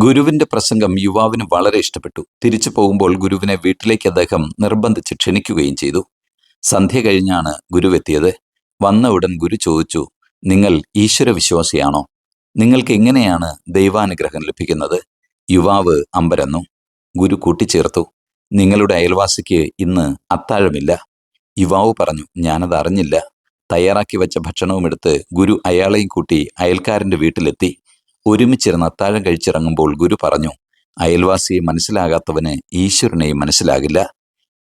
ഗുരുവിന്റെ പ്രസംഗം യുവാവിന് വളരെ ഇഷ്ടപ്പെട്ടു. തിരിച്ചു പോകുമ്പോൾ ഗുരുവിനെ വീട്ടിലേക്ക് അദ്ദേഹം നിർബന്ധിച്ച് ക്ഷണിക്കുകയും ചെയ്തു. സന്ധ്യ കഴിഞ്ഞാണ് ഗുരുവെത്തിയത്. വന്ന ഉടൻ ഗുരു ചോദിച്ചു, നിങ്ങൾ ഈശ്വരവിശ്വാസിയാണോ? നിങ്ങൾക്ക് എങ്ങനെയാണ് ദൈവാനുഗ്രഹം ലഭിക്കുന്നത്? യുവാവ് അമ്പരന്നു. ഗുരു കൂട്ടിച്ചേർത്തു, നിങ്ങളുടെ അയൽവാസിക്ക് ഇന്ന് അത്താഴമില്ല. യുവാവ് പറഞ്ഞു, ഞാനത് അറിഞ്ഞില്ല. തയ്യാറാക്കി വെച്ച ഭക്ഷണവും എടുത്ത് ഗുരു അയാളെയും കൂട്ടി അയൽക്കാരന്റെ വീട്ടിലെത്തി. ഒരുമിച്ചിരുന്ന് അത്താഴം കഴിച്ചിറങ്ങുമ്പോൾ ഗുരു പറഞ്ഞു, അയൽവാസിയെ മനസ്സിലാകാത്തവന് ഈശ്വരനെയും മനസ്സിലാകില്ല.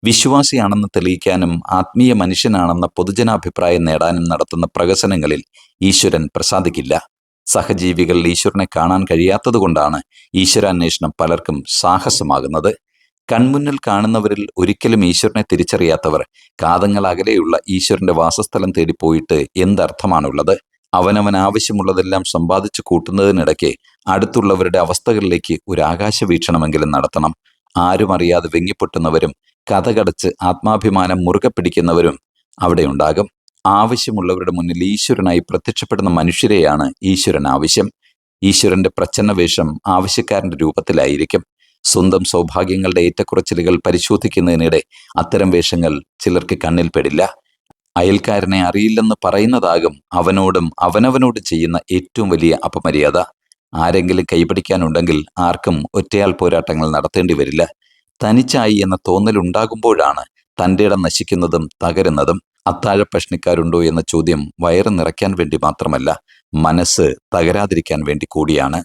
വിശ്വാസിയാണെന്ന് തെളിയിക്കാനും ആത്മീയ മനുഷ്യനാണെന്ന പൊതുജനാഭിപ്രായം നേടാനും നടത്തുന്ന പ്രഹസനങ്ങളിൽ ഈശ്വരൻ പ്രസാദിക്കില്ല. സഹജീവികളിൽ ഈശ്വരനെ കാണാൻ കഴിയാത്തതുകൊണ്ടാണ് ഈശ്വരാന്വേഷണം പലർക്കും സാഹസമാകുന്നത്. കൺമുന്നിൽ കാണുന്നവരിൽ ഒരിക്കലും ഈശ്വരനെ തിരിച്ചറിയാത്തവർ കാതങ്ങൾ അകലെയുള്ള ഈശ്വരന്റെ വാസസ്ഥലം തേടിപ്പോയിട്ട് എന്തർത്ഥമാണുള്ളത്? അവനവൻ ആവശ്യമുള്ളതെല്ലാം സമ്പാദിച്ചു കൂട്ടുന്നതിനിടയ്ക്ക് അടുത്തുള്ളവരുടെ അവസ്ഥകളിലേക്ക് ഒരു ആകാശവീക്ഷണമെങ്കിലും നടത്തണം. ആരും അറിയാതെ വെങ്ങിപ്പൊട്ടുന്നവരും കഥകടച്ച് ആത്മാഭിമാനം മുറുകെ പിടിക്കുന്നവരും അവിടെയുണ്ടാകും. ആവശ്യമുള്ളവരുടെ മുന്നിൽ ഈശ്വരനായി പ്രത്യക്ഷപ്പെടുന്ന മനുഷ്യരെയാണ് ഈശ്വരൻ ആവശ്യം. ഈശ്വരന്റെ പ്രച്ഛന്നവേഷം ആവശ്യക്കാരന്റെ രൂപത്തിലായിരിക്കും. സ്വന്തം സൗഭാഗ്യങ്ങളുടെ ഏറ്റക്കുറച്ചിലുകൾ പരിശോധിക്കുന്നതിനിടെ അത്തരം വേഷങ്ങൾ ചിലർക്ക് കണ്ണിൽപ്പെടില്ല. അയൽക്കാരനെ അറിയില്ലെന്ന് പറയുന്നതാകും അവനോടും അവനവനോട് ചെയ്യുന്ന ഏറ്റവും വലിയ അപമര്യാദ. ആരെങ്കിലും കൈപിടിക്കാനുണ്ടെങ്കിൽ ആർക്കും ഒറ്റയാൾ പോരാട്ടങ്ങൾ നടത്തേണ്ടി വരില്ല. തനിച്ചായി എന്ന തോന്നലുണ്ടാകുമ്പോഴാണ് തൻ്റെ ഇടം നശിക്കുന്നതും തകരുന്നതും. അത്താഴപ്പഷ്ണിക്കാരുണ്ടോ എന്ന ചോദ്യം വയറ് നിറയ്ക്കാൻ വേണ്ടി മാത്രമല്ല, മനസ്സ് തകരാതിരിക്കാൻ വേണ്ടി കൂടിയാണ്.